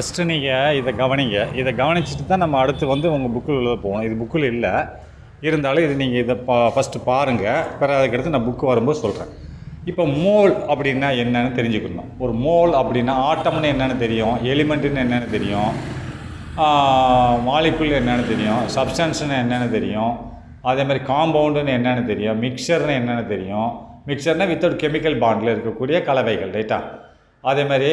First நீங்கள் இதை கவனிங்க. இதை கவனிச்சுட்டு தான் நம்ம அடுத்து வந்து உங்கள் புக்கில் உள்ள போகணும். இது புக்கில் இல்லை, இருந்தாலும் இது நீங்கள் இதை ஃபஸ்ட்டு பாருங்கள். பிறகு அதுக்கடுத்து நான் புக்கு வரும்போது சொல்கிறேன். இப்போ மோல் அப்படின்னா என்னன்னு தெரிஞ்சுக்கணும். ஒரு மோல் அப்படின்னா ஆட்டம்னு என்னென்னு தெரியும், எலிமெண்ட்டுன்னு என்னென்னு தெரியும், மாலிகுல் என்னென்னு தெரியும், சப்ஸ்டன்ஸ்னு என்னென்னு தெரியும், அதேமாதிரி காம்பவுண்டுன்னு என்னென்னு தெரியும், மிக்சர்னு என்னென்னு தெரியும். மிக்சர்னால் வித்தவுட் கெமிக்கல் பாண்டில் இருக்கக்கூடிய கலவைகள், ரைட்டா? அதேமாதிரி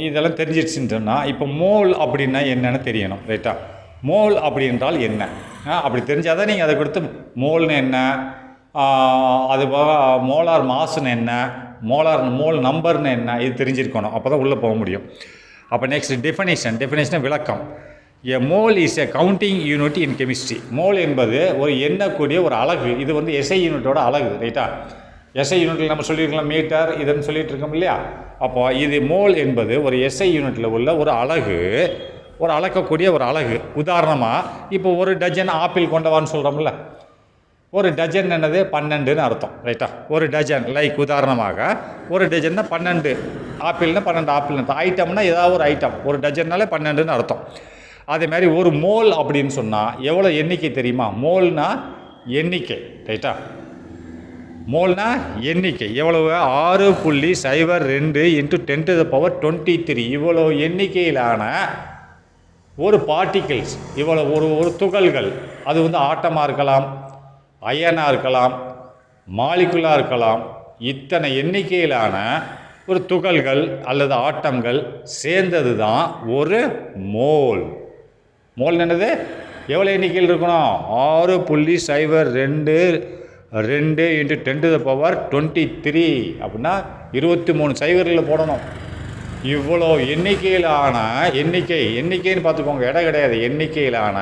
இதெல்லாம் தெரிஞ்சிடுச்சுன்னா இப்போ மோல் அப்படின்னா என்னென்னு தெரியணும், ரைட்டா? மோல் அப்படி என்றால் என்ன, அப்படி தெரிஞ்சால் தான் நீங்கள் அதை கொடுத்து மோல்னு என்ன, அது போக மோலார் மாசுன்னு என்ன, மோல் நம்பர்னு என்ன, இது தெரிஞ்சிருக்கணும். அப்போ தான் உள்ளே போக முடியும். அப்போ நெக்ஸ்ட் டெஃபினேஷன் விளக்கம். A mole is a counting unit in chemistry. Mole என்பது ஒரு எண்ணக்கூடிய ஒரு அலகு. இது வந்து எஸ்ஐ யூனிட்டோட அலகு, ரைட்டா? எஸ்ஐ யூனிட்டில் நம்ம சொல்லியிருக்கலாம் மீட்டர் இதுன்னு சொல்லிட்டு இருக்கோம் இல்லையா? அப்போ இது மோல் என்பது ஒரு எஸ்ஐ யூனிட்டில் உள்ள ஒரு அலகு, ஒரு அளக்கக்கூடிய ஒரு அலகு. உதாரணமாக இப்போ ஒரு டஜன் ஆப்பிள் கொண்டவான்னு சொல்கிறோம்ல, ஒரு டஜன் என்னது 12ன்னு அர்த்தம், ரைட்டா? ஒரு டஜன், லைக் உதாரணமாக ஒரு டஜன்னா 12 ஆப்பிள்னா 12 ஆப்பிள்னு அர்த்தம். ஐட்டம்னா ஏதாவது ஒரு ஐட்டம், ஒரு டஜன்னாலே 12ன்னு அர்த்தம். அதே மாதிரி ஒரு மோல் அப்படின்னு சொன்னால் எவ்வளோ எண்ணிக்கை தெரியுமா? மோல்னா எண்ணிக்கை, ரைட்டா? மோல்னா எண்ணிக்கை எவ்வளவு? 6.02 × 10⁻23. இவ்வளோ எண்ணிக்கையிலான ஒரு பார்ட்டிகிள்ஸ், இவ்வளோ ஒரு துகள்கள், அது வந்து ஆட்டமாக இருக்கலாம், அயனாக இருக்கலாம், மாலிகுலாக இருக்கலாம். இத்தனை எண்ணிக்கையிலான ஒரு துகள்கள் அல்லது ஆட்டங்கள் சேர்ந்தது தான் ஒரு மோல். மோல் என்னது? எவ்வளோ எண்ணிக்கையில் இருக்கணும்? 6.02 × 10⁻23 அப்படின்னா 23 சைவர்களில் போடணும். இவ்வளோ எண்ணிக்கையிலான எண்ணிக்கைன்னு பார்த்துக்கோங்க, இடம் கிடையாது. எண்ணிக்கையிலான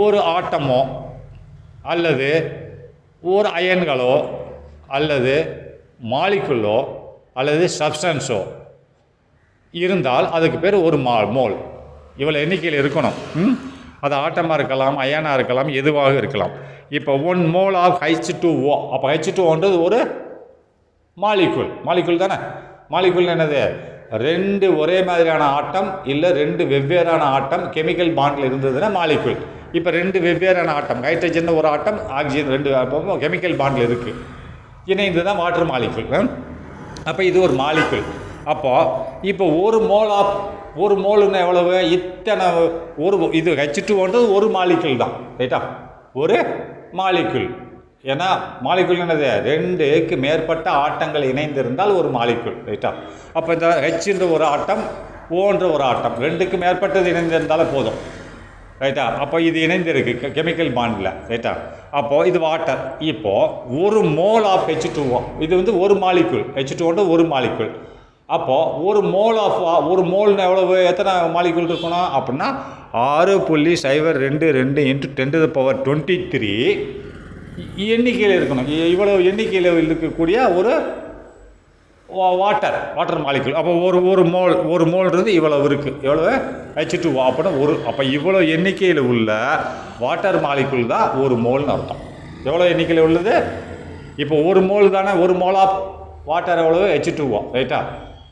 ஒரு ஆட்டமோ அல்லது ஒரு அயன்களோ அல்லது மாலிகுலோ அல்லது சப்ஸ்டன்ஸோ இருந்தால் அதுக்கு பேர் ஒரு மோல். இவ்வளோ எண்ணிக்கையில் இருக்கணும். அது ஆட்டமாக இருக்கலாம், அயனாக இருக்கலாம், எதுவாக இருக்கலாம். இப்போ 1 மோல் ஆஃப் H2O. அப்போ H2Oன்றது ஒரு மாலிகுல் தானே? மாலிகுல் என்னது? 2 ஒரே மாதிரியான ஆட்டம் இல்லை 2 வெவ்வேறான ஆட்டம் கெமிக்கல் பாண்டில் இருந்ததுன்னா மாலிகுல். இப்போ 2 வெவ்வேறான ஆட்டம், ஹைட்ரஜன் ஒரு ஆட்டம், ஆக்சிஜன் 2 கெமிக்கல் பாண்டில் இருக்குது, இணைந்து தான் வாட்டர் மாலிகுல். அப்போ இது ஒரு மாலிகுல். அப்போது இப்போ ஒரு மோலுன்னா எவ்வளவு? இத்தனை இது H2Oன்றது ஒரு மாலிகுல் தான், ரைட்டா? ஒரு மாலிகுல். ஏன்னா மாலிகுல் என்னது? 2க்கு மேற்பட்ட ஆட்டங்கள் இணைந்திருந்தால் ஒரு மாலிகுல், ரைட்டா? அப்போ இந்த ஹெச்ன்ற ஒரு ஆட்டம், ஓன்ற ஒரு ஆட்டம், 2க்கு மேற்பட்டது இணைந்திருந்தாலும் போதும், ரைட்டா? அப்போ இது இணைந்திருக்கு கெமிக்கல் பாண்டில், ரைட்டா? அப்போது இது வாட்டர். இப்போது ஒரு மோல் ஆஃப் H2O, இது வந்து ஒரு மாலிகுல். H2Oன்றது ஒரு மாலிகுல். அப்போது ஒரு மோல்னு எவ்வளவு? எத்தனை மாலிகுல் இருக்கணும் அப்படின்னா 6.02 × 10⁻23 எண்ணிக்கையில் இருக்கணும். இவ்வளோ எண்ணிக்கையில் இருக்கக்கூடிய ஒரு வாட்டர் மாலிகுல். அப்போ ஒரு மோல்ன்றது இவ்வளவு இருக்குது. எவ்வளவு? H2O அப்படின்னா அப்போ இவ்வளோ எண்ணிக்கையில் உள்ள வாட்டர் மாலிகுல் தான் ஒரு மோல்னு அர்த்தம். எவ்வளோ எண்ணிக்கையில் உள்ளது? இப்போ ஒரு மோல் தானே, ஒரு மோல் ஆஃப் வாட்டர் எவ்வளவு? H2O, ரைட்டா?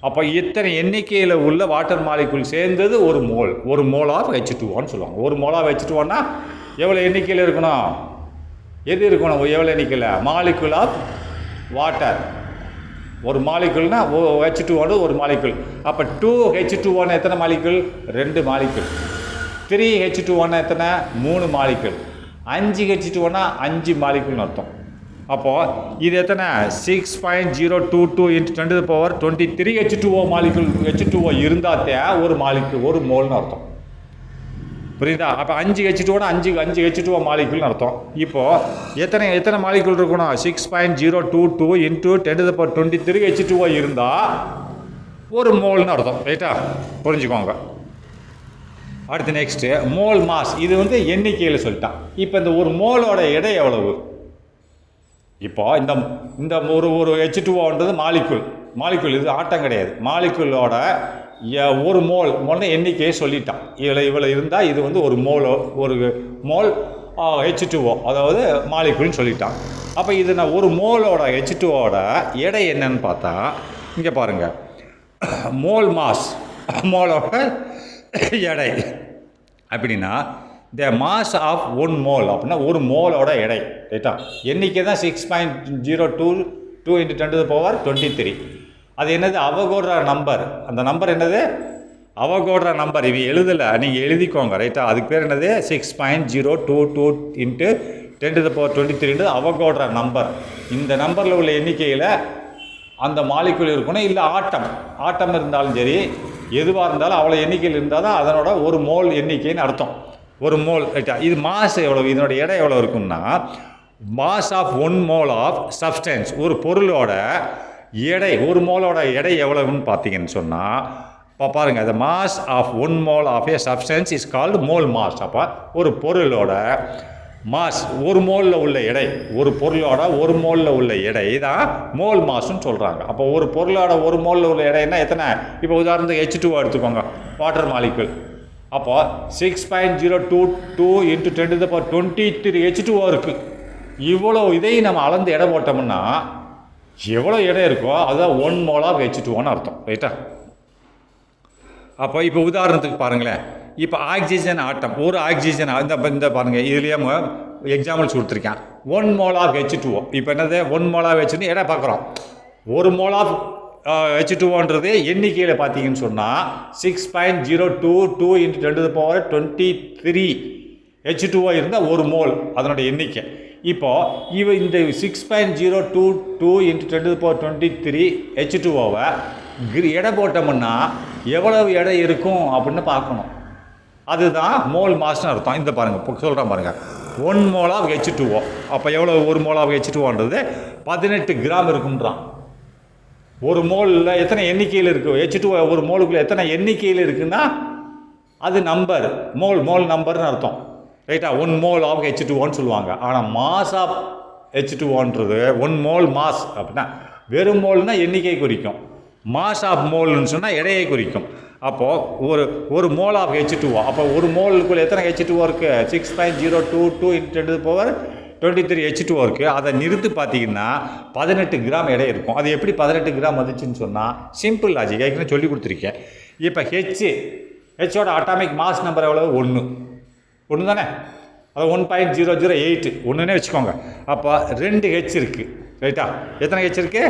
அப்போ இத்தனை எண்ணிக்கையில் உள்ள வாட்டர் மாலிகுல் சேர்ந்தது ஒரு மோல் ஆஃப் H2Oன்னு சொல்லுவாங்க. ஒரு மோல் ஆஃப் H2Oன்னா எவ்வளோ எண்ணிக்கையில் இருக்கணும்? எது இருக்கணும்? எவ்வளோ எண்ணிக்கையில்? Molecule of water. ஒரு மாலிகுல்னா H2Oன்னு ஒரு மாலிகுல். அப்போ 2H2Oன்னு எத்தனை மாலிகுல்? 2 மாலிகுல். 3H2Oன்னா எத்தனை? 3 மாலிகுல். 5H2Oன்னா 5 மாலிகுல்னு அர்த்தம். அப்போது இது எத்தனை? 6.022 × 10⁻23 H2O மாலிகுல். H2O இருந்தாத்தே ஒரு மாலிகுல், ஒரு மோல்னு அர்த்தம். புரியுதா? அப்போ 5H2Oன்னா 5 H2O மாலிகுல்னு அர்த்தம். இப்போது எத்தனை மாலிகுல் இருக்கணும்? 6.022 × 10⁻23 H2O இருந்தால் ஒரு மோல்னு அர்த்தம், ரைட்டா? புரிஞ்சுக்கோங்க. அடுத்து நெக்ஸ்ட்டு மோல் மாஸ். இது வந்து எண்ணிக்கையில் சொல்லிட்டான். இப்போ இந்த ஒரு மோலோட எடை எவ்வளவு? இப்போ இந்த ஒரு H2Oன்றது மாலிகுல், இது ஆட்டம் கிடையாது. மாலிகுலோட ஒரு மோல்னு எண்ணிக்கையை சொல்லிட்டான். இவ்வளோ இருந்தால் இது வந்து ஒரு மோல் H2O, அதாவது மாலிகுல்னு சொல்லிட்டான். அப்போ இது நான் ஒரு மோலோட H2Oட எடை என்னன்னு பார்த்தா இங்கே பாருங்கள், மோல் மாஸ், மோலோட எடை அப்படின்னா த மாஸ் ஆஃப் 1 மோல் அப்படின்னா ஒரு மோலோட எடை, ரைட்டா? எண்ணிக்கை தான் 6.022 × 10⁻23. அது என்னது? Avogadro number. அந்த நம்பர் என்னது? Avogadro number. இவ எழுதலை, நீங்கள் எழுதிக்கோங்க, ரைட்டா? அதுக்கு பேர் என்னது? 6.022 × 10⁻23 அவகோட்ரா நம்பர். இந்த நம்பரில் உள்ள எண்ணிக்கையில் அந்த மாலிகுல் இருக்கணும். இல்லை ஆட்டம் இருந்தாலும் சரி, எதுவாக இருந்தாலும் அவ்வளோ எண்ணிக்கையில் இருந்தால் தான் அதனோட ஒரு மோல் எண்ணிக்கைன்னு அர்த்தம். ஒரு மோல், ரைட்டா? இது மாஸ் எவ்வளோ, இதனோட எடை எவ்வளோ இருக்குன்னா mass of 1 mole of substance, ஒரு பொருளோட எடை, ஒரு மோலோட எடை எவ்வளவுன்னு பார்த்தீங்கன்னு சொன்னால் இப்போ பாருங்கள், the mass of 1 mole of a substance is called mole mass. அப்போ ஒரு பொருளோட மாஸ், ஒரு மோலில் உள்ள எடை, ஒரு பொருளோட ஒரு மோலில் உள்ள எடை தான் மோல் மாஸ்ன்னு சொல்கிறாங்க. அப்போ ஒரு பொருளோட ஒரு மோலில் உள்ள எடைன்னா எத்தனை? இப்போ உதாரணத்துக்கு H2O எடுத்துக்கோங்க, வாட்டர் மாலிகுல். அப்போ 6.022 × 10⁻23 H2O இருக்குது. இவ்வளோ இதையும் நம்ம அளந்து எடை போட்டோம்னா எவ்வளோ எடை இருக்கோ அதுதான் 1 மோல் ஆஃப் H2Oன்னு அர்த்தம், ரைட்டா? அப்போ இப்போ உதாரணத்துக்கு பாருங்களேன், இப்போ ஆக்சிஜன் ஆட்டம், ஒரு ஆக்சிஜன் இந்த பாருங்கள், இதுலேயே எக்ஸாம்பிள்ஸ் கொடுத்துருக்கேன். 1 மோல் ஆஃப் H2O. இப்போ என்னது? 1 மோல் ஆஃப் H2O எடை பார்க்குறோம். ஒரு மோல் ஆஃப் H2Oன்றது எண்ணிக்கையில் பார்த்தீங்கன்னு சொன்னால் 6.022 × 10⁻23 H2O இருந்தால் ஒரு மோல் அதனுடைய எண்ணிக்கை. இப்போது இந்த 6.022 × 10⁻23 H2Oவை எடை போட்டோம்னா எவ்வளவு எடை இருக்கும் அப்படின்னு பார்க்கணும். அதுதான் மோல் மாஸ்னு அர்த்தம். இந்த பாருங்கள், சொல்கிறேன் பாருங்கள், 1 மோல் ஆஃப் H2O. அப்போ எவ்வளோ? ஒரு மோல் ஆஃப் H2Oன்றது 18 கிராம் இருக்குன்றான். ஒரு மோலில் எத்தனை எண்ணிக்கையில் இருக்குது? H2O ஒரு மோலுக்குள்ளே எத்தனை எண்ணிக்கையில் இருக்குன்னா அது நம்பர், மோல் நம்பர்னு அர்த்தம், ரைட்டா? 1 மோல் ஆஃப் H2Oன்னு சொல்லுவாங்க. ஆனால் மாஸ் ஆஃப் H2Oன்றது 1 மோல் மாஸ் அப்படின்னா வெறும் மோல்னா எண்ணிக்கை குறிக்கும், மாஸ் ஆஃப் மோல்னு சொன்னால் எடையை குறிக்கும். அப்போது ஒரு மோல் ஆஃப் H2O, அப்போ ஒரு மோலுக்குள்ளே எத்தனை H2O இருக்குது? 6.022 × 10⁻23 H2O இருக்குது. அதை நிறுத்து பார்த்தீங்கன்னா 18 கிராம் எடை இருக்கும். அது எப்படி 18 கிராம் வந்துச்சுன்னு சொன்னால் சிம்பிள் லாஜிக், ஏற்கனவே சொல்லி கொடுத்துருக்கேன். இப்போ ஹெச்சோட அட்டாமிக் மாஸ் நம்பர் எவ்வளோ? 1 தானே? அது 1.008 ஒன்றுனே வச்சுக்கோங்க. அப்போ 2 H இருக்குது, ரைட்டா? எத்தனை H இருக்குது?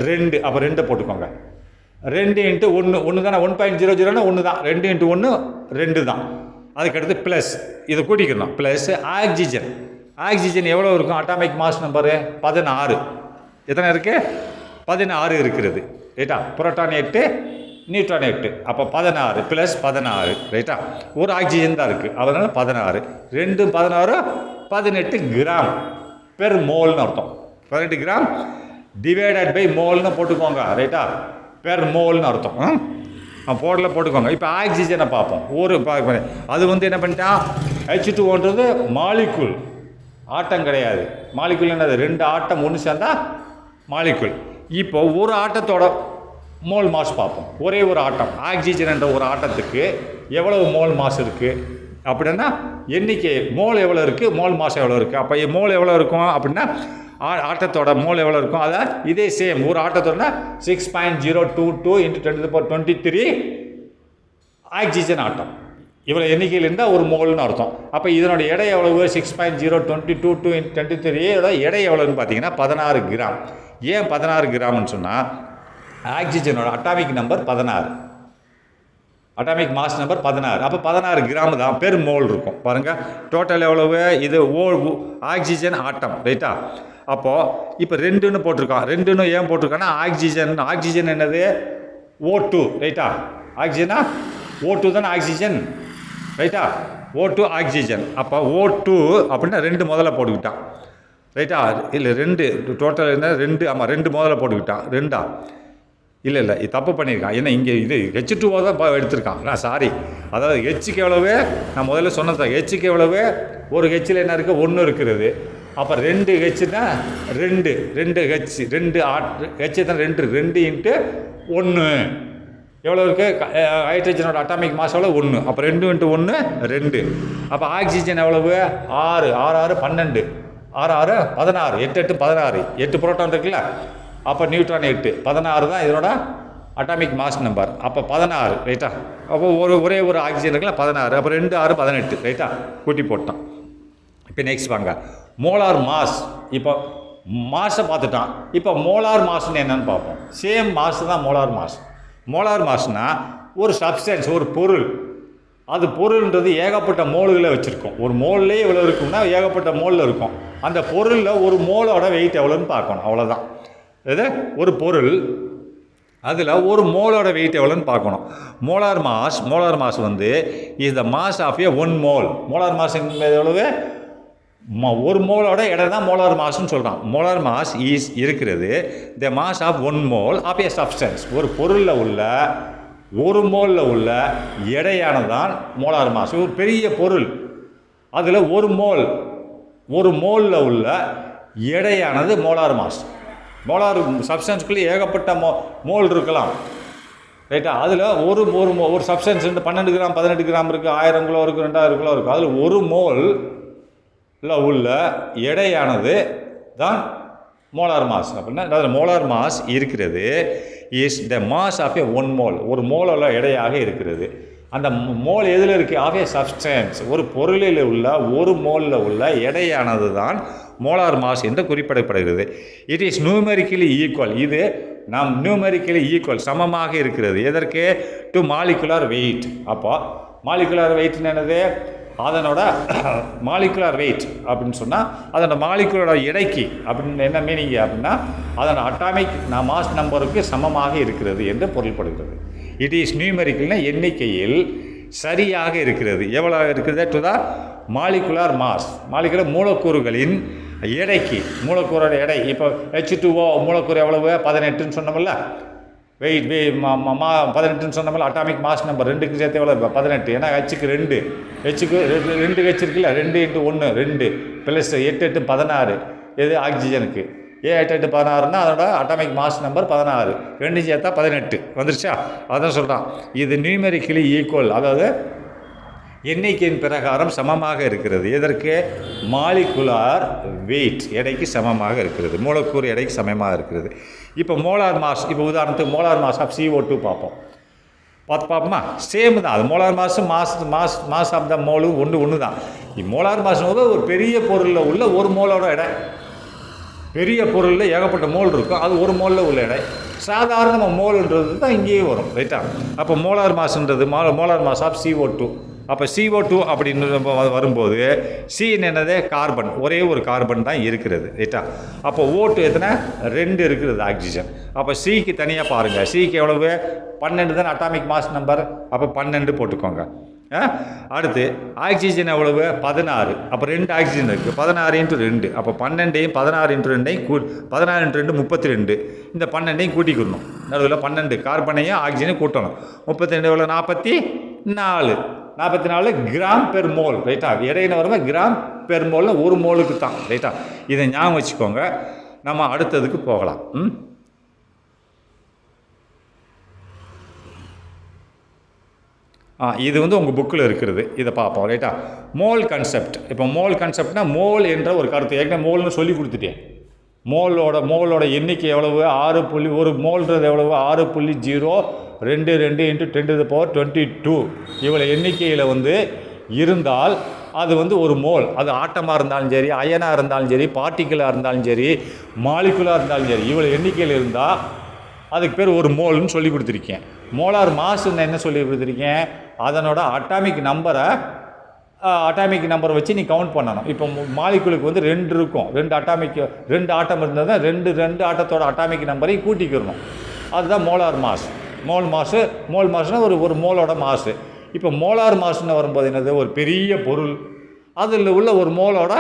2. அப்போ 2 போட்டுக்கோங்க. 2 × 1 தானே? 1.00னா 1 தான். 2 × 1 2 தான். அதுக்கடுத்து ப்ளஸ் இதை கூட்டிக்கணும், ப்ளஸ் ஆக்சிஜன் எவ்வளோ இருக்கும்? Atomic mass number 16. எத்தனை இருக்குது? 16 இருக்கிறது, ரைட்டா? Proton 8, neutron 8. அப்போ 16 + 16, ரைட்டா? ஒரு ஆக்சிஜன் தான் இருக்குது, அதனால் 16. 2 16 18 கிராம் பெர் மோல்னு அர்த்தம். 18 கிராம் டிவைடட் பை மோல்னு போட்டுக்கோங்க, ரைட்டா? பெர் மோல்னு அர்த்தம். போட்டுக்கோங்க. இப்போ ஆக்சிஜனை பார்ப்போம். அது என்ன பண்ணிட்டான்? H2Oன்றது மாலிகுல், ஆட்டம் கிடையாது. மாலிகுல் என்னது? 2 ஆட்டம் ஒன்று சேர்ந்தா மாலிகுல். இப்போ ஒரு ஆட்டத்தோட மோல் மாஸ் பார்ப்போம். ஒரே ஒரு ஆட்டம், ஆக்சிஜன் என்ற ஒரு ஆட்டத்துக்கு எவ்வளவு மோல் மாஸ் இருக்குது அப்படின்னா எண்ணிக்கை, மோல் எவ்வளோ இருக்குது, மோல் மாஸ் எவ்வளோ இருக்குது. அப்போ மோல் எவ்வளோ இருக்கும் அப்படின்னா ஆட்டத்தோட மோல் எவ்வளோ இருக்கும்? அதான் இதே சேம், ஒரு ஆட்டத்தோட 6.022 × 10⁻23 ஆக்சிஜன் ஆட்டம். இவ்வளோ எண்ணிக்கையில் இருந்தால் ஒரு மோல்னு அர்த்தம். அப்போ இதனோட எடை எவ்வளவு? 6.022 × 10⁻23 எடை எவ்வளோன்னு பார்த்தீங்கன்னா 16 கிராம். ஏன் 16 கிராம்னு சொன்னால் ஆக்சிஜனோட atomic number 16, atomic mass number 16. அப்போ 16 கிராம் தான் பெர் மோல் இருக்கும். பாருங்கள், டோட்டல் எவ்வளவு? இது ஆக்சிஜன் ஆட்டம், ரைட்டா? அப்போது இப்போ 2ன்னு போட்டிருக்கோம். 2ன்னு ஏன் போட்டிருக்கோன்னா ஆக்சிஜன் என்னது? O2, ரைட்டா? ஆக்சிஜனா O2 தானே ஆக்சிஜன், ரைட்டா? O2 oxygen. அப்போ O2 அப்படின்னா 2 முதல்ல போட்டுக்கிட்டான், ரைட்டா? இல்லை 2 டோட்டல் என்ன? 2. ஆமாம், 2 முதல்ல போட்டுக்கிட்டான். 2ஆ? இல்லை இது தப்பு பண்ணியிருக்கான். ஏன்னா இங்கே இது H2O தான் எடுத்திருக்கான். சாரி, அதாவது ஹெச்சுக்கு எவ்வளவு? நான் முதல்ல சொன்னதான், ஹெச்சுக்கு எவ்வளவு? ஒரு ஹெச்சில் என்ன இருக்குது? 1 இருக்கிறது. அப்போ 2 ஹெச்னா 2 ஹெச், 2 ஹெச் தான் 2 × 1 எவ்வளோ இருக்குது? ஹைட்ரஜனோட அட்டாமிக் மாஸ் எவ்வளோ? 1. அப்போ 2 × 1 2. அப்போ ஆக்சிஜன் எவ்வளவு? 6. 6 6 12, 6 6 16, 8 8 16, 8 புரோட்டான் இருக்குல்ல. அப்போ நியூட்ரான் 8, 16 தான் இதனோட அட்டாமிக் மாஸ் நம்பர். அப்போ 16 ரைட்டா. அப்போ ஒரே ஒரு ஆக்சிஜன் இருக்குல்ல 16. அப்போ 2 6 18 ரைட்டா, கூட்டி போட்டான். இப்போ நெக்ஸ்ட் வாங்க மோலார் மாஸ். இப்போ மாஸை பார்த்துட்டான். இப்போ மோலார் மாஸ்ன்னு என்னன்னு பார்ப்போம். சேம் மாஸ் தான் மோலார் மாஸ். மோலார் மாஸ்னால் ஒரு சப்ஸ்டன்ஸ், ஒரு பொருள். அது பொருள்ன்றது ஏகப்பட்ட மோல்களை வச்சுருக்கோம். ஒரு மோல்லே எவ்வளோ இருக்கும்னா ஏகப்பட்ட மோலில் இருக்கும். அந்த பொருளில் ஒரு மோலோட வெயிட் எவ்வளோன்னு பார்க்கணும், அவ்வளோதான். இது ஒரு பொருள், அதில் ஒரு மோலோட வெயிட் எவ்வளோன்னு பார்க்கணும். மோலார் மாஸ் வந்து is the mass of a 1 mole. Molar mass எவ்வளவு? ஒரு மோலோட எடை தான் மோலார் மாஸ்ன்னு சொல்கிறான். மோலார் மாஸ் இஸ் இருக்கிறது the mass of 1 mole of a substance. ஒரு பொருளில் உள்ள ஒரு மோலில் உள்ள எடையானதான் மோலார் மாஸ். ஒரு பெரிய பொருள், அதில் ஒரு மோலில் உள்ள எடையானது மோலார் மாஸ். மோலார் சப்ஸ்டன்ஸ்குள்ளே ஏகப்பட்ட மோல் இருக்கலாம் ரைட்டா. அதில் ஒரு சப்ஸ்டன்ஸ் 12 கிராம் 18 கிராம் இருக்குது, 1000 கிலோ இருக்குது, 2000 கிலோ இருக்குது. அதில் ஒரு மோலில் உள்ள எடையானது தான் மோலார் மாஸ். அப்படின்னா அதில் மோலார் மாஸ் இருக்கிறது is the mass of a 1 mole. ஒரு மோலோட எடையாக இருக்கிறது. அந்த மோல் எதில் இருக்குது? Of a substance. ஒரு பொருளில் உள்ள ஒரு மோலில் உள்ள எடையானது தான் மோலார் மாஸ் என்று குறிப்பிடப்படுகிறது. It is numerically equal. இது நாம் நியூமெரிக்கலி ஈக்குவல், சமமாக இருக்கிறது. எதற்கு? To molecular weight. அப்போ மாலிகுலர் வெயிட்னு என்னது? அதனோட மாலிகுலர் வெயிட் அப்படின்னு சொன்னால் அதனோட மாலிகுலரோட எடைக்கு அப்படின்னு என்ன மீனிங் அப்படின்னா அதனோட அட்டாமிக் மாஸ் நம்பருக்கு சமமாக இருக்கிறது என்று பொருள்படுகிறது. இட் இஸ் நியூமெரிக்கல்னா எண்ணிக்கையில் சரியாக இருக்கிறது. எவ்வளோ இருக்கிறது? To the molecular mass. Molecular மூலக்கூறுகளின் எடைக்கு, மூலக்கூறோட எடை. இப்போ H2O மூலக்கூறு எவ்வளவு? 18ன்னு சொன்னோம்ல. வெயிட் 18ன்னு சொன்னோம்ல. அட்டாமிக் மாஸ் நம்பர் 2க்கு சேர்த்து எவ்வளோ? 18. ஏன்னா Hக்கு 2, Hக்கு 2 H இருக்குல்ல, 2 × 1 2 ப்ளஸ் 8 8 16. எது? ஆக்சிஜனுக்கு. 8 8 16னா அதோட அட்டாமிக் மாஸ் நம்பர் 16. 2 சேர்த்தா 18 வந்துருச்சா? அதான் சொல்கிறான் இது நியூமெரிக்கலி ஈக்குவல், அதாவது எண்ணிக்கையின் பிரகாரம் சமமாக இருக்கிறது. எதற்கு? மாலிகுலார் வெயிட் எடைக்கு சமமாக இருக்கிறது. மூலக்கூறு எடைக்கு சமமாக இருக்கிறது. இப்போ மோலார் மாஸ், இப்போ உதாரணத்துக்கு மோலார் மாஸ் ஆஃப் CO2 பார்ப்போமா? சேம் தான். அது molar mass of the mole ஒன்று தான். மோலார் மாஸ் ஒரு பெரிய பொருளில் உள்ள ஒரு மோலோட எடை. பெரிய பொருளில் ஏகப்பட்ட மோல் இருக்கும், அது ஒரு மோலில் உள்ள எடை. சாதாரண மோல்ன்றது தான் இங்கேயே வரும் ரைட்டா. அப்போ மோலார் மாஸ்ன்றது மோலார் மாஸ் ஆஃப் CO2. அப்போ CO2 அப்படின்னு வரும்போது C என்னது? கார்பன். ஒரே ஒரு கார்பன் தான் இருக்கிறது ரைட்டா. அப்போ O2 எத்தனை? 2 இருக்கிறது ஆக்சிஜன். அப்போ Cக்கு தனியாக பாருங்கள். Cக்கு எவ்வளவு? 12 தானே அட்டாமிக் மாஸ் நம்பர். அப்போ 12 போட்டுக்கோங்க. அடுத்து ஆக்சிஜன் எவ்வளவு? 16. அப்போ 2 ஆக்சிஜன் இருக்குது. 16 × 2. அப்போ 12ஐயும் 16 × 2ஐயும் 16 × 2 32. இந்த 12ஐயும் கூட்டிக்கணும். நடுவில் 12 கார்பனையும் ஆக்சிஜனையும் கூட்டணும். 32 எவ்வளோ? 44 கிராம் பெர் மோல் ரைட்டா. எடையின வரும்போது கிராம் பெர் மோல்னு ஒரு மோலுக்கு தான் ரைட்டா. இதை ஞாபகம் வச்சுக்கோங்க. நம்ம அடுத்ததுக்கு போகலாம். இது வந்து உங்கள் புக்கில் இருக்கிறது. இதை பார்ப்போம் ரைட்டா. Mole concept. இப்போ மோல் கன்செப்ட்னா மோல் என்ற ஒரு கருத்து ஏற்கனவே மோல்னு சொல்லி கொடுத்துட்டேன். மோலோட எண்ணிக்கை எவ்வளவு? 6. ஒரு மோல்ன்றது எவ்வளவு? 6.022 × 10⁻22 இவ்வளோ எண்ணிக்கையில் வந்து இருந்தால் அது வந்து ஒரு மோல். அது ஆட்டமாக இருந்தாலும் சரி, அயனாக இருந்தாலும் சரி, பார்ட்டிக்கலாக இருந்தாலும் சரி, மாலிகுலாக இருந்தாலும் சரி, இவ்வளோ எண்ணிக்கையில் இருந்தால் அதுக்கு பேர் ஒரு மோல்னு சொல்லி கொடுத்துருக்கேன். மோலார் மாசுன்னு என்ன சொல்லி கொடுத்துருக்கேன்? அதனோட அட்டாமிக் நம்பரை வச்சு நீ கவுண்ட் பண்ணணும். இப்போ மாலிகுலுக்கு வந்து 2 இருக்கும். 2 ஆட்டம் இருந்தால் தான் 2 ஆட்டத்தோட அட்டாமிக் நம்பரையும் கூட்டிக்கிறணும். அதுதான் மோலார் மாஸ். மோல் மாசுனா ஒரு மோலோட மாசு. இப்போ மோலார் மாசுன்னு வரும்போது என்னது? ஒரு பெரிய பொருள், அதில் உள்ள ஒரு மோலோட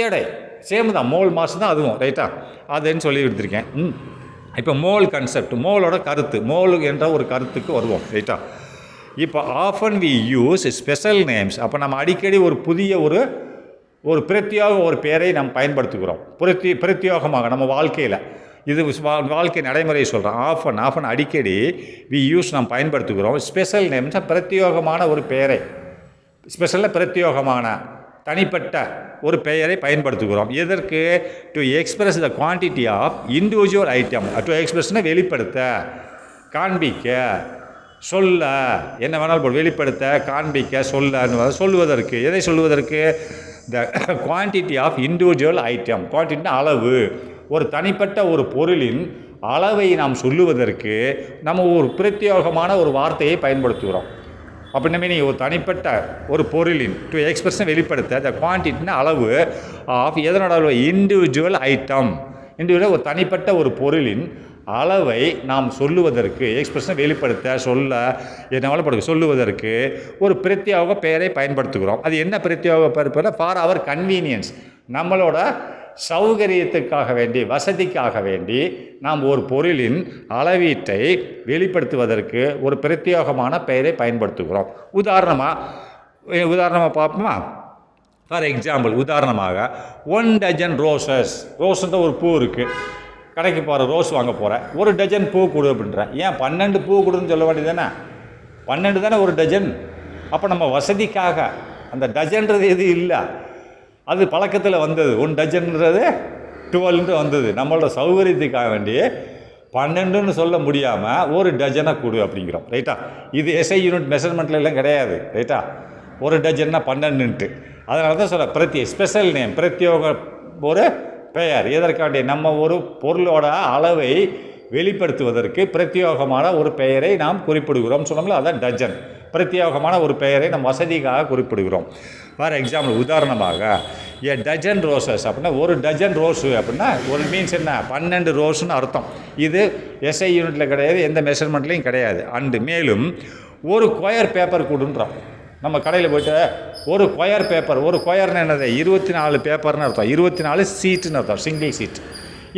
எடை சேம் தான். மோல் மாசு தான் அதுவும் ரைட்டா. அதுன்னு சொல்லி கொடுத்துருக்கேன். இப்போ மோல் கன்செப்ட், மோலோட கருத்து, மோல் என்ற ஒரு கருத்துக்கு வருவோம் ரைட்டா. இப்போ often we use special names. அப்போ நம்ம அடிக்கடி ஒரு புதிய ஒரு பிரத்யோக ஒரு பெயரை நம்ம பயன்படுத்துகிறோம். பிரத்யோகமாக நம்ம வாழ்க்கையில் இது வாழ்க்கை நடைமுறையை சொல்கிறோம். ஆஃபன் அடிக்கடி வி யூஸ் நாம் பயன்படுத்துகிறோம். ஸ்பெஷல் நேம்ஸ் பிரத்யோகமான ஒரு பெயரை, ஸ்பெஷலில் பிரத்யோகமான தனிப்பட்ட ஒரு பெயரை பயன்படுத்துகிறோம். எதற்கு? To express the quantity of individual item. To எக்ஸ்பிரஸ்னா வெளிப்படுத்த, காண்பிக்க, சொல்ல, என்ன வேணாலும் போல் வெளிப்படுத்த, காண்பிக்க, சொல்லுவதற்கு. எதை சொல்லுவதற்கு? The quantity of individual item. குவான்டிட்டினா அளவு. ஒரு தனிப்பட்ட ஒரு பொருளின் அளவை நாம் சொல்லுவதற்கு நம்ம ஒரு பிரத்யேகமான ஒரு வார்த்தையை பயன்படுத்துகிறோம். அப்படின்னா மீனிங் ஒரு தனிப்பட்ட ஒரு பொருளின் டு எக்ஸ்பிரஷன் வெளிப்படுத்த த குவான்டிட்டினா அளவு ஆஃப் எதனோட அளவு? Individual item. இண்டிவிஜுவல் ஒரு தனிப்பட்ட ஒரு பொருளின் அளவை நாம் சொல்லுவதற்கு, எக்ஸ்பிரஷனை வெளிப்படுத்த, சொல்ல, என்ன சொல்லுவதற்கு ஒரு பிரத்யேக பெயரை பயன்படுத்துகிறோம். அது என்ன பிரத்யேக பெயர்? ஃபார் அவர் கன்வீனியன்ஸ், நம்மளோட சௌகரியத்துக்காக வேண்டி, வசதிக்காக வேண்டி நாம் ஒரு பொருளின் அளவீட்டை வெளிப்படுத்துவதற்கு ஒரு பிரத்யேகமான பெயரை பயன்படுத்துகிறோம். உதாரணமாக பார்ப்போமா? ஃபார் எக்ஸாம்பிள், உதாரணமாக 1 டஜன் ரோசஸ். ரோஸ்ன்ற ஒரு பூ இருக்குது, கடைக்கு போகிற ரோஸ் வாங்க போகிறேன், 1 டஜன் பூ கொடு அப்படின்றேன். ஏன் 12 பூ கொடுன்னு சொல்ல வேண்டியது தானே? 12 தானே 1 டஜன். அப்போ நம்ம வசதிக்காக அந்த டஜன்றது எது இல்லை, அது பழக்கத்தில் வந்தது. 1 டஜன்றது 12 வந்தது. நம்மளோட சௌகரியத்துக்காக வேண்டி 12ன்னு சொல்ல முடியாமல் 1 டஜனை கொடு அப்படிங்கிறோம். ரைட்டா? இது எஸ்ஐ யூனிட் மெஷர்மெண்ட்ல எல்லாம் கிடையாது. ரைட்டா? 1 டஜன்னா 12ன்ட்டு. அதனால தான் சொல்ல ஸ்பெஷல் நேம், பிரத்யேக ஒரு பெயர். எதற்காண்டி? நம்ம ஒரு பொருளோட அளவை வெளிப்படுத்துவதற்கு பிரத்யேகமான ஒரு பெயரை நாம் குறிப்பிடுகிறோம். சொன்னோம்ல, அதான் டஜன். பிரத்யேகமான ஒரு பெயரை நம் வசதிக்காக குறிப்பிடுகிறோம். ஃபார் எக்ஸாம்பிள், உதாரணமாக ஏ டஜன் ரோசஸ் அப்படின்னா 1 டஜன் ரோஸு அப்படின்னா ஒரு மீன்ஸ் என்ன? 12 ரோஸுன்னு அர்த்தம். இது எஸ்ஐ யூனிட்டில் கிடையாது, எந்த மெஷர்மெண்ட்லேயும் கிடையாது. அண்டு மேலும் ஒரு கொயர் பேப்பர் கொடுன்றோம். நம்ம கடையில் போய்ட்டு ஒரு கொயர் பேப்பர், ஒரு கொயர்னு என்னது? 24 பேப்பர்னு அர்த்தம். 24 சீட்டுன்னு அர்த்தம், சிங்கிள் சீட்.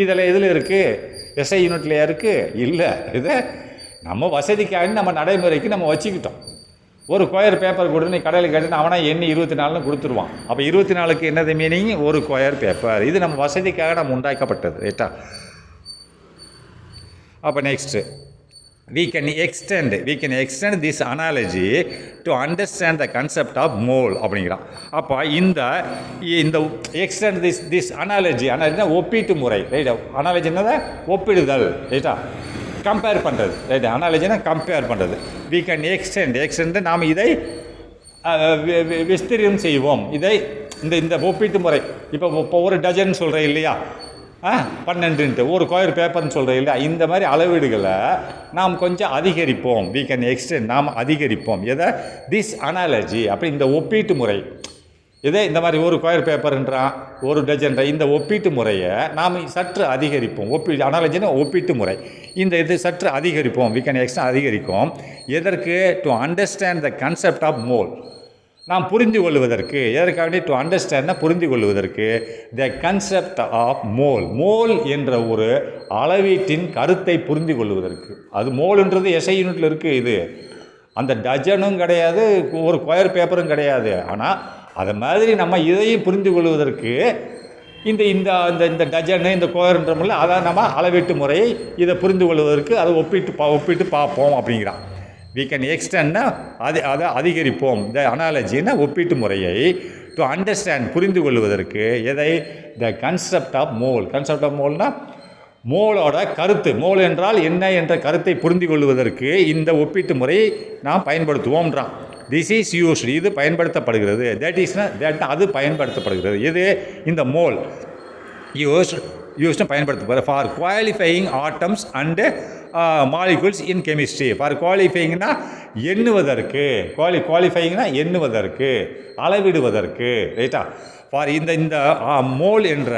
இதெல்லாம் எதில் இருக்குது? எஸ்ஐ யூனிட்லையா இருக்குது? இல்லை. இது நம்ம வசதிக்காக நம்ம நடைமுறைக்கு நம்ம வச்சுக்கிட்டோம். ஒரு கொயர் பேப்பர் கொடுத்து நீ கடையில் கேட்டுன்னு அவனா எண்ணி 24ன்னு கொடுத்துருவான். அப்போ 24க்கு என்னது மீனிங்? ஒரு கொயர் பேப்பர். இது நம்ம வசதிக்காக நம்ம உண்டாக்கப்பட்டது. ரைட்டா? அப்போ next we can extend this analogy to understand the concept of mole அப்படிங்கிறான். அப்போ இந்த extend this analogy ஒப்பீட்டு முறை. ரைட்டா? அனாலஜி என்னது? ஒப்பிடுதல். ரைட்டா? கம்பேர் பண்ணுறது. ரைட்டா? அனாலஜினா கம்பேர் பண்ணுறது. we can extend நாம் இதை விஸ்தீர்ணம் செய்வோம். இதை இந்த ஒப்பீட்டு முறை. இப்போ 1 டஜன் சொல்கிறேன் இல்லையா? 12ன்ட்டு ஒரு கொயர் பேப்பர்னு சொல்கிறேன் இல்லையா? இந்த மாதிரி அளவீடுகளை நாம் கொஞ்சம் அதிகரிப்போம். we can extend, நாம் அதிகரிப்போம். எதை? This analogy. அப்படி இந்த ஒப்பீட்டு முறை. இதே இந்த மாதிரி ஒரு கொயர் பேப்பர்ன்றான், 1 டஜன்ற இந்த ஒப்பீட்டு முறையை நாம் சற்று அதிகரிப்போம். அனாலஜினா ஒப்பீட்டு முறை. இது சற்று அதிகரிப்போம். we can extend, அதிகரிக்கும். எதற்கு? To understand the concept of mole, நாம் புரிந்து கொள்வதற்கு. எதற்காக? டு அண்டர்ஸ்டாண்ட்னா புரிந்து கொள்வதற்கு. த கன்செப்ட் ஆஃப் மோல் என்ற ஒரு அளவீட்டின் கருத்தை புரிந்து கொள்வதற்கு. அது மோல்ன்றது எஸ்ஐ யூனிட்டில் இருக்குது. இது அந்த டஜனும் கிடையாது, ஒரு கொயர் பேப்பரும் கிடையாது. ஆனால் அது மாதிரி நம்ம இதையும் புரிந்து கொள்வதற்கு இந்த இந்த இந்த டஜனு இந்த கொயர்ன்றமில்ல, அதான் நம்ம அளவீட்டு முறையை இதை புரிந்து கொள்வதற்கு அதை ஒப்பிட்டு பார்ப்போம் அப்படிங்கிறான். we can extend, அதை அதிகரிப்போம். த அனாலஜின்னா ஒப்பீட்டு முறையை. டு அண்டர்ஸ்டாண்ட், புரிந்து கொள்வதற்கு. எதை? The concept of mole. Concept of மோல்னா மோலோட கருத்து. மோல் என்றால் என்ன என்ற கருத்தை புரிந்து கொள்வதற்கு இந்த ஒப்பீட்டு முறையை நாம் பயன்படுத்துவோம்ன்றான். திஸ் இஸ் யூஸ்டு, இது பயன்படுத்தப்படுகிறது. அது பயன்படுத்தப்படுகிறது. இது இந்த மோல் யூஸ்டு பயன்படுத்தப்படுது for qualifying atoms and molecules in chemistry. For குவாலிஃபையிங்னா எண்ணுவதற்கு, குவாலிஃபையிங்னா எண்ணுவதற்கு, அளவிடுவதற்கு. ரைட்டா? ஃபார் இந்த மோல் என்ற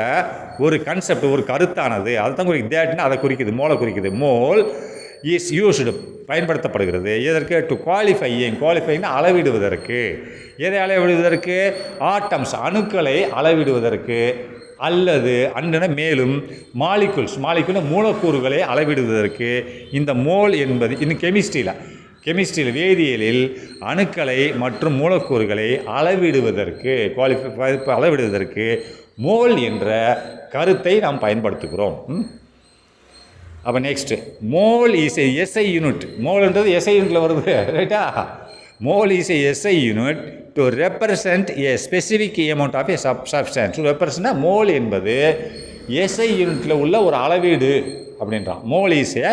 ஒரு கன்செப்ட், ஒரு கருத்தானது, அதுதான் குறிக்குது. தேட்னா அதை குறிக்குது, மோலை குறிக்குது. மோல் இஸ் யூஸ்டு, பயன்படுத்தப்படுகிறது. எதற்கு? டு குவாலிஃபையிங்னா அளவிடுவதற்கு. எதை அளவிடுவதற்கு? ஆட்டம்ஸ், அணுக்களை அளவிடுவதற்கு. அல்லது மேலும் மாலிகுல்னா மூலக்கூறுகளை அளவிடுவதற்கு. இந்த மோல் என்பது இன்னும் கெமிஸ்ட்ரியில் வேதியியலில் அணுக்களை மற்றும் மூலக்கூறுகளை அளவிடுவதற்கு, அளவிடுவதற்கு மோல் என்ற கருத்தை நாம் பயன்படுத்துகிறோம். அப்போ next, mole is a SI unit. மோல்ன்றது எஸ்ஐ யூனிட்டில் வருது. ரைட்டா? Mole is a SI unit to represent a specific amount of a substance. ரெப்ரசன்ட்னா மோல் என்பது எஸ்ஐ யூனிட்டில் உள்ள ஒரு அளவீடு அப்படின்றான். Mole is a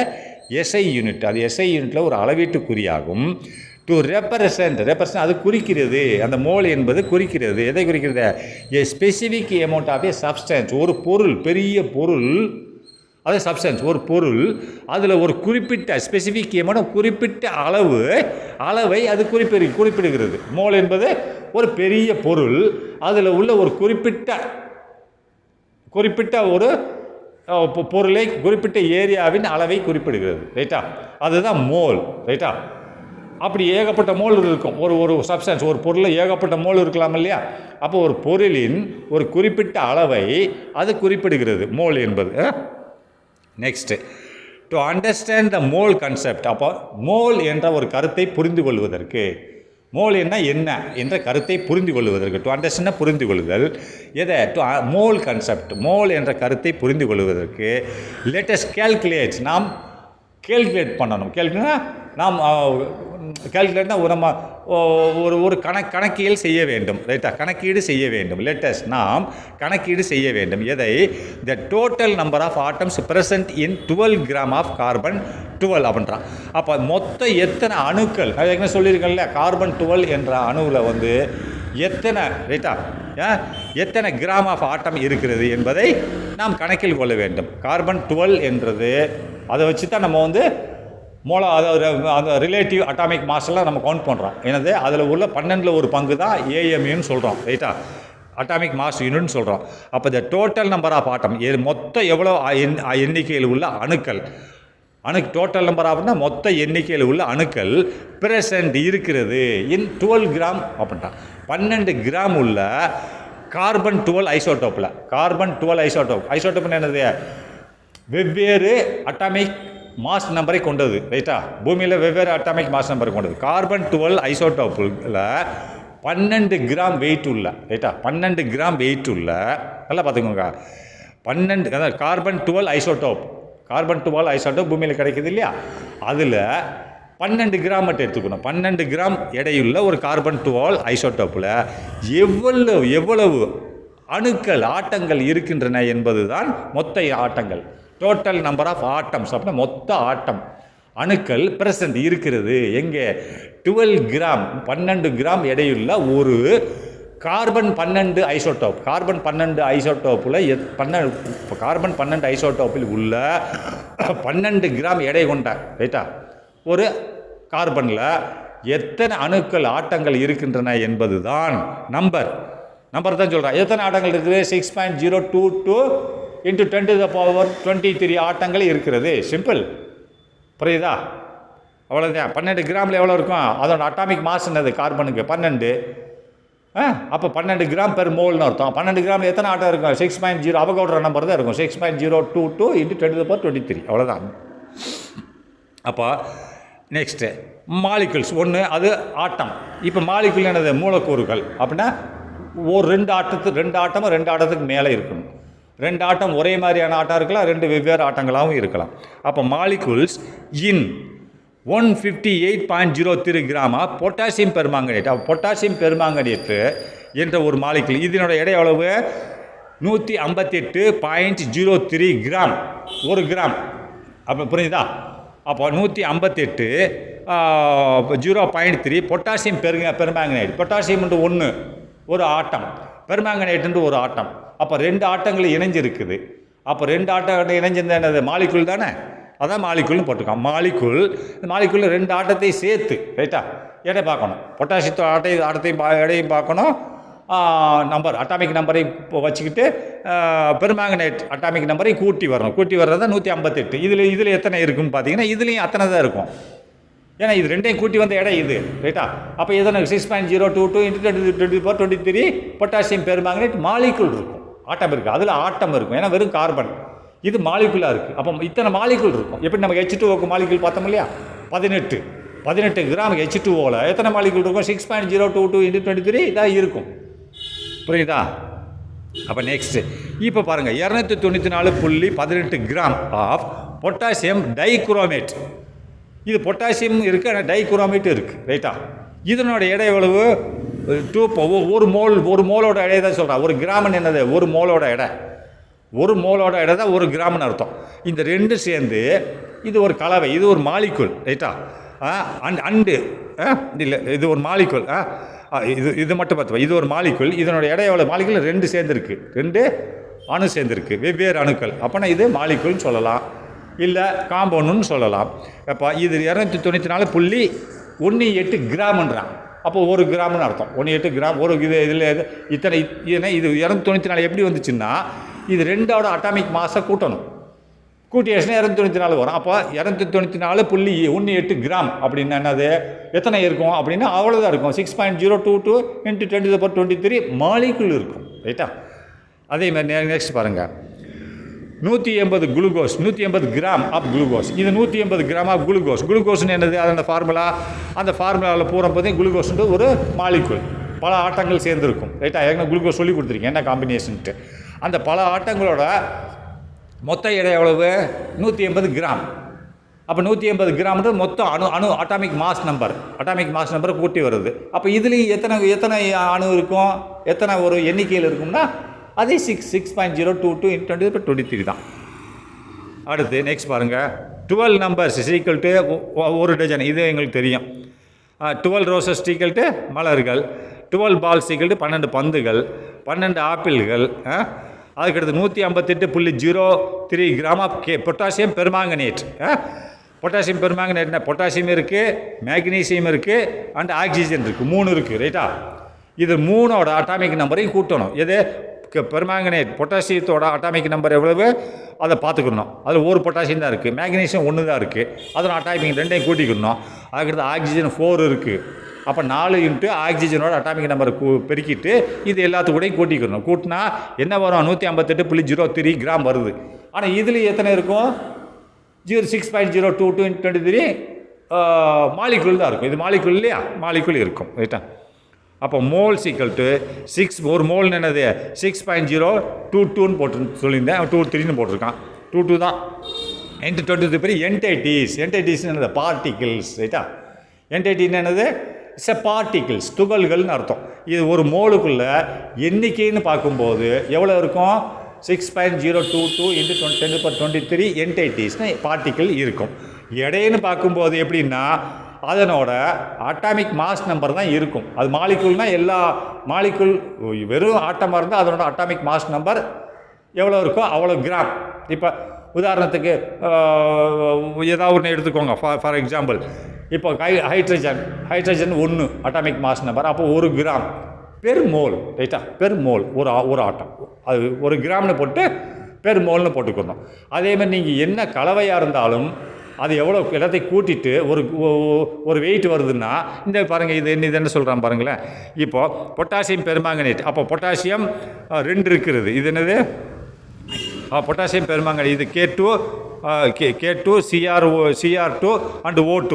SI unit. அது எஸ்ஐ யூனிட்டில் ஒரு அளவீட்டு குறியாகும். டு ரெப்ரசன்ட் அது குறிக்கிறது, அந்த மோல் என்பது குறிக்கிறது. எதை குறிக்கிறது? A specific amount of a substance, ஒரு பொருள், பெரிய பொருள், அது சப்ஸ்டன்ஸ், ஒரு பொருள், அதில் ஒரு குறிப்பிட்ட ஸ்பெசிஃபிக் அமௌண்ட், குறிப்பிட்ட அளவை அது குறிப்பிடுகிறது. மோல் என்பது ஒரு பெரிய பொருள், அதில் உள்ள ஒரு குறிப்பிட்ட ஒரு பொருளை, குறிப்பிட்ட ஏரியாவின் அளவை குறிப்பிடுகிறது. ரைட்டா? அதுதான் மோல். ரைட்டா? அப்படி ஏகப்பட்ட மோல் இருக்கும். ஒரு சப்ஸ்டன்ஸ், ஒரு பொருளில் ஏகப்பட்ட மோல் இருக்கலாம் இல்லையா? அப்போ ஒரு பொருளின் ஒரு குறிப்பிட்ட அளவை அது குறிப்பிடுகிறது, மோல் என்பது. Next, to understand the mole concept. அப்போ மோல் என்ற ஒரு கருத்தை புரிந்து கொள்வதற்கு, மோல் என்ன என்ற கருத்தை புரிந்து கொள்வதற்கு, டு அண்டர்ஸ்டாண்ட் புரிந்து கொள்ளுதல். எதை? டு மோல் கன்செப்ட், மோல் என்ற கருத்தை புரிந்து கொள்வதற்கு லெட் அஸ் கால்குலேட், நாம் கால்குலேட் பண்ணணும். நாம் கால்குலேட்னா நம்ம ஒரு கணக்கியல் செய்ய வேண்டும். ரைட்டா? கணக்கீடு செய்ய வேண்டும். லெட்டஸ், நாம் கணக்கீடு செய்ய வேண்டும். எதை? The total number of atoms present in 12 gram of carbon 12 அப்படின்றான். அப்போ மொத்தம் எத்தனை அணுக்கள், அது என்ன சொல்லியிருக்கேன்ல, கார்பன் 12 என்ற அணுவில் வந்து எத்தனை, ரைட்டா, எத்தனை கிராம் ஆஃப் ஆட்டம் இருக்கிறது என்பதை நாம் கணக்கில் கொள்ள வேண்டும். கார்பன் 12 என்றது, அதை வச்சு தான் நம்ம வந்து அதாவது அந்த ரிலேட்டிவ் அட்டாமிக் மாஸ்லாம் நம்ம கவுண்ட் பண்ணுறோம். எனது அதில் உள்ள 12ல் ஒரு பங்கு தான் ஏஎம்யூன்னு சொல்கிறோம். ரைட்டா? அட்டாமிக் மாஸ் யூனிட்னு சொல்கிறோம். அப்போ இந்த டோட்டல் நம்பர் ஆஃப் ஆட்டம், மொத்தம் எவ்வளோ எண்ணிக்கையில் உள்ள அணுக்கள், டோட்டல் நம்பர் ஆஃப்னா மொத்த எண்ணிக்கையில் உள்ள அணுக்கள் பிரசன்ட் இருக்கிறது இன் 12 கிராம் அப்படின்ட்டா. 12 கிராம் உள்ள கார்பன் 12 ஐசோட்டோப்பில், கார்பன் 12 ஐசோட்டோப்னு என்னது? வெவ்வேறு அட்டாமிக் மாஸ் நம்பரை கொண்டது. ரைட்டா? பூமியில் வெவ்வேறு அட்டாமிக் மாஸ் நம்பரை கொண்டது. கார்பன் 12 ஐசோட்டோப்பில் 12 கிராம் வெயிட் உள்ள, ரைட்டா, 12 கிராம் வெயிட் உள்ள, நல்லா பார்த்துக்கோங்க, 12, அதாவது கார்பன் 12 ஐசோட்டோப் பூமியில் கிடைக்குது இல்லையா? அதில் 12 கிராம் மட்டும் எடுத்துக்கணும். 12 கிராம் எடையுள்ள ஒரு கார்பன் 12 ஐசோட்டோப்பில் எவ்வளவு ஆட்டங்கள் இருக்கின்றன என்பது தான் மொத்த ஆட்டங்கள். டோட்டல் நம்பர் ஆஃப் ஆட்டம்ஸ் அப்படின்னா மொத்த ஆட்டம், அணுக்கள் பிரசன்ட் இருக்கிறது எங்கே? 12 கிராம், 12 கிராம் எடையுள்ள ஒரு கார்பன் 12 ஐசோட்டோப். கார்பன் 12 ஐசோட்டோப்பில் கார்பன் 12 ஐசோட்டோப்பில் உள்ள 12 கிராம் எடை கொண்ட, ரைட்டா, ஒரு கார்பனில் எத்தனை ஆட்டங்கள் இருக்கின்றன என்பது தான் நம்பர் தான் சொல்கிறேன். எத்தனை ஆட்டங்கள் இருக்குது? 6.022 × 10⁻23 ஆட்டங்கள் இருக்கிறது. சிம்பிள், புரியுதா? அவ்வளோதான். 12 கிராமில் எவ்வளோ இருக்கும்? அதோட அட்டாமிக் மாஸ் என்னது? கார்பனுக்கு 12. அப்போ 12 கிராம் பெர் மோல்னு அர்த்தம். 12 கிராமில் எத்தனை ஆட்டம் இருக்கும்? 6.0, அவகோட்ரோ நம்பர் தான் இருக்கும். 6.022 × 10⁻23, அவ்வளோதான். அப்போ நெக்ஸ்ட்டு மாலிகுல்ஸ் ஒன்று, அது ஆட்டம். இப்போ மாலிகுல் என்னது? மூலக்கூறுகள். அப்படின்னா ஒரு ரெண்டு ஆட்டத்துக்கு மேலே இருக்கணும். 2 ஆட்டம் ஒரே மாதிரியான ஆட்டம் இருக்கலாம், 2 வெவ்வேறு ஆட்டங்களாகவும் இருக்கலாம். அப்போ மாலிகுல்ஸ் இன் 158.03 கிராம் பொட்டாசியம் பெர்மாங்கனேட். அப்போ பொட்டாசியம் பெர்மாங்கனேட்டு என்ற ஒரு மாலிகுல், இதனோட எடை எவ்வளவு? 158.03 கிராம், 1 கிராம். அப்போ புரியுதா? அப்போ 158 0.3 பொட்டாசியம் பெர்மாங்கனேட். பொட்டாசியம் என்று ஒன்று, ஒரு ஆட்டம், பெர்மாங்கனேட் ஒரு ஆட்டம். அப்போ 2 ஆட்டங்கள் இணைஞ்சிருக்குது. அப்போ 2 ஆட்டங்கள் இணைஞ்சிருந்தா என்னது? மாலிகுல் தானே, அதான் மாலிகுல்னு போட்டிருக்கான். மாலிகுல் 2 ஆட்டத்தை சேர்த்து, ரைட்டா, எடை பார்க்கணும். பொட்டாசியத்தோ ஆட்டத்தையும் எடையும் பார்க்கணும். நம்பர், அட்டாமிக் நம்பரை வச்சுக்கிட்டு பெர்மாங்கனேட் அட்டாமிக் நம்பரை கூட்டி வர்றது தான் 158. இதில் எத்தனை இருக்குன்னு பார்த்தீங்கன்னா இதுலேயும் அத்தனை தான் இருக்கும். ஏன்னா இது ரெண்டையும் கூட்டி வந்த எடை இது, ரைட்டா? அப்போ எதனா 6.022 × 10⁻23 பொட்டாசியம் பெர்மாங்கனேட் மாலிகுல் இருக்கும், ஆட்டம் இருக்குது. அதில் ஆட்டம் இருக்கும், ஏன்னா வெறும் கார்பன். இது மாலிகுலாக இருக்குது. அப்போ இத்தனை மாலிகுல் இருக்கும். எப்படி நம்ம H2O மாலிகுல் பார்த்தோம் இல்லையா? 18 கிராம் H2Oவில் எத்தனை மாலிகுல் இருக்கும்? 6.022 × 23 இதாக இருக்கும். புரியுதா? அப்போ நெக்ஸ்ட்டு இப்போ பாருங்கள், 294.18 கிராம் ஆஃப் பொட்டாசியம் டைகுரோமேட். இது பொட்டாசியம் இருக்குது, ஆனால் டைகுரோமேட் இருக்குது, ரைட்டா? இதனோட எடை எவ்வளவு? ஒரு மோலோட எடையை தான் சொல்கிறான். ஒரு கிராமன் என்னது? ஒரு மோலோட எடை. ஒரு மோலோட இடம் தான் 1 கிராம்னு அர்த்தம். இந்த ரெண்டும் சேர்ந்து இது ஒரு கலவை, இது ஒரு மாலிகுல், ரைட்டா? அண்டு இல்லை, இது ஒரு மாலிகுல். இது மட்டும் பார்த்துப்பா, இது ஒரு மாலிகுல். இதனோட இடம் எவ்வளோ? மாலிகுல் 2 சேர்ந்துருக்கு, 2 அணு சேர்ந்துருக்கு, வெவ்வேறு அணுக்கள். அப்போனா இது மாலிகுல்னு சொல்லலாம், இல்லை காம்பவுண்டுன்னு சொல்லலாம். அப்போ இது 294.18 கிராம்ன்றான். அப்போ 1 கிராம்னு அர்த்தம். 18 கிராம் ஒரு இது. இதில் இத்தனை இது 294 எப்படி வந்துச்சுன்னா, இது 2ஓட அட்டாமிக் மாஸை கூட்டணும். கூட்டியாச்சுன்னா 294 வரும். அப்போ 294.18 கிராம் அப்படின்னா என்னது, எத்தனை இருக்கும் அப்படின்னா அவ்வளோதான் இருக்கும். 6.022 × 10⁻23 மாலிகுல் இருக்கும், ரைட்டா? அதே மாதிரி நெக்ஸ்ட் பாருங்கள், 180 குளுக்கோஸ், 180 கிராம் ஆஃப் குளுக்கோஸ். இது 180 கிராம் ஆஃப் குளுக்கோஸ். குளுக்கோஸ்னு என்னது, அது அந்த ஃபார்முலா. அந்த ஃபார்முலாவில் பூரா போதே குளுக்கோஸ்ன்றது ஒரு மாலிகுல், பல ஆட்டங்கள் சேர்ந்துருக்கும், ரைட்டா? ஏற்கனவே குளுக்கோஸ் சொல்லி கொடுத்துருக்கேன் என்ன காம்பினேஷன்ட்டு. அந்த பல ஆட்டங்களோட மொத்த எடை எவ்வளவு? 180 கிராம். அப்போ 180 கிராம்ன்றது மொத்தம் அணு அட்டாமிக் மாஸ் நம்பரை கூட்டி வருது. அப்போ இதுலேயும் எத்தனை அணு இருக்கும், எத்தனை ஒரு எண்ணிக்கையில் இருக்கும்னா அதே 6.022 × 10⁻23 தான். அடுத்து நெக்ஸ்ட் பாருங்கள், 12 நம்பர்ஸ் ஈக்குவல் டு 1 டஜன். இது எங்களுக்கு தெரியும். 12 ரோசஸ் ஈக்குவல் டு மலர்கள், 12 பால்ஸ் ஈக்குவல் டு 12 பந்துகள், 12 ஆப்பிள்கள். அதுக்கடுத்து 158.03 gram of potassium permanganate. Potassium பெர்மாங்கனேட்னா பொட்டாசியம் இருக்குது, மேக்னீசியம் இருக்குது, அண்ட் ஆக்சிஜன் இருக்குது, 3 இருக்குது, ரைட்டா? இது 3ஓட அட்டாமிக் நம்பரையும் கூட்டணும். எது? பெர்மாங்கனேட் பொட்டாசியத்தோட அட்டாமிக் நம்பர் எவ்வளவு அதை பார்த்துக்கணும். அதில் 1 பொட்டாசியம் தான் இருக்குது, மேக்னீசியம் 1 தான் இருக்குது, அதோட அட்டாமிக் 2ஐயும் கூட்டிக்கணும். அதுக்கடுத்து ஆக்சிஜன் 4 இருக்குது. அப்போ 4 × ஆக்சிஜனோட அட்டாமிக் நம்பரை பெருக்கிட்டு இது எல்லாத்துக்கூடையும் கூட்டிக்கணும். கூட்டினா என்ன வரும்? 158.03 கிராம் வருது. ஆனால் இதில் எத்தனை இருக்கும்? 6.022 × 23 மாலிகுல் தான் இருக்கும். இது மாலிகுல் இல்லையா? மாலிகுல் இருக்கும், ரைட்டா? அப்போ மோல்ஸ் ஈக்குவல் டு 6. ஒரு மோல்னு என்னது? 6.022ன்னு போட்டு சொல்லியிருந்தேன், 23ன்னு போட்டிருக்கான். 22 தான். × 23 என்டைட்டிஸ். என்டைட்டிஸ்னு என்னது? பார்ட்டிகிள்ஸ், ரைட்டா? என்டைட்டின்னு என்னது? பார்ட்டிகிள்ஸ், துகள்கள்னு அர்த்தம். இது ஒரு மோலுக்குள்ளே எண்ணிக்கைன்னு பார்க்கும்போது எவ்வளோ இருக்கும்? 6.022 × 10⁻23 என்டைட்டிஸ்னு பார்ட்டிகிள் இருக்கும். எடைன்னு பார்க்கும்போது எப்படின்னா அதனோட அட்டாமிக் மாஸ் நம்பர் தான் இருக்கும். அது மாலிகுல்னால் எல்லா மாலிகுல் வெறும் ஆட்டமாக இருந்தால் அதனோட அட்டாமிக் மாஸ் நம்பர் எவ்வளோ இருக்கோ அவ்வளோ கிராம். இப்போ உதாரணத்துக்கு ஏதாவது ஒன்று எடுத்துக்கோங்க. ஃபார் எக்ஸாம்பிள், இப்போ ஹைட்ரஜன் 1 அட்டாமிக் மாஸ் நம்பர். அப்போ 1 கிராம் பெர் மோல், ரைட்டா? பெர் மோல் ஒரு ஆட்டம். அது 1 கிராம்னு போட்டு பெர் மோல்னு போட்டுக்கணும். அதேமாதிரி நீங்கள் என்ன கலவையாக இருந்தாலும் அது எவ்வளோ எல்லாத்தையும் கூட்டிட்டு ஒரு வெயிட் வருதுன்னா, இந்த பாருங்கள், இது என்ன சொல்கிறான் பாருங்களேன். இப்போது பொட்டாசியம் பெர்மாங்கனேட். அப்போ பொட்டாசியம் 2 இருக்கிறது. இது என்னது? Potassium permanganate. இது K2 CR2 அண்டு O2.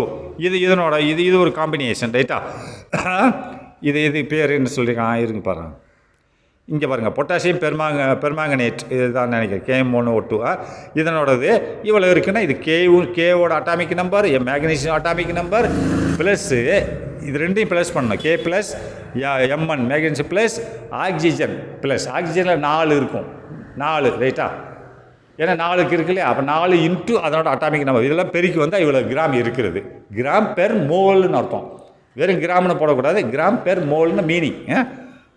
இதனோட இது ஒரு காம்பினேஷன், ரைட்டா? இது பேர் என்ன சொல்லியிருக்கான் இருங்க பாருங்கள். இங்கே பாருங்கள், பொட்டாசியம் பெர்மாங்கனேட் இதுதான் நினைக்கிறேன், KMnO2. இதனோடது இவ்வளோ இருக்குன்னா இது கேவோட atomic number, magnesium atomic number plus இது ரெண்டையும் ப்ளஸ் பண்ணணும். K + Mn magnesium plus oxygen plus ஆக்சிஜனில் 4 இருக்கும், 4, ரைட்டா? ஏன்னா 4க்கு இருக்கு இல்லையா? அப்போ 4 × அதனோட அட்டாமிக் நம்பர் இதெல்லாம் பெருக்கி வந்தால் இவ்வளோ கிராம் இருக்கிறது. கிராம் பெர் மோல்னு அர்த்தம். வெறும் கிராம்னு போடக்கூடாது, கிராம் பெர் மோல்னு மீனிங்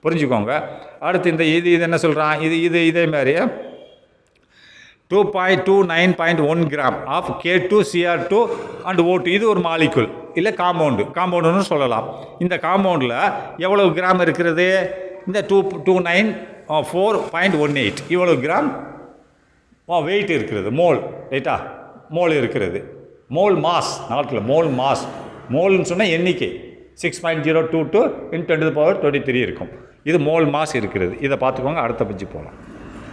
புரிஞ்சுக்கோங்க. அடுத்து இது என்ன சொல்கிறான்? இதே மாதிரி 2.29.1 gram of K2 CR2 and O2. இது ஒரு மாலிகுல் இல்லை காம்பவுண்டுன்னு சொல்லலாம். இந்த காம்பவுண்டில் எவ்வளோ கிராம் இருக்கிறது? இந்த 294.18 இவ்வளோ கிராம் வெயிட் இருக்கிறது. மோல், ரைட்டா? மோல் இருக்கிறது. மோல் மாஸ், நாட்டில் மோல் மாஸ். மோல்னு சொன்னால் எண்ணிக்கை 6.022 × 10⁻23 இருக்கும். இது மோல் மாஸ் இருக்கிறது. இதை பார்த்துக்கோங்க. அடுத்த பற்றி போகலாம்.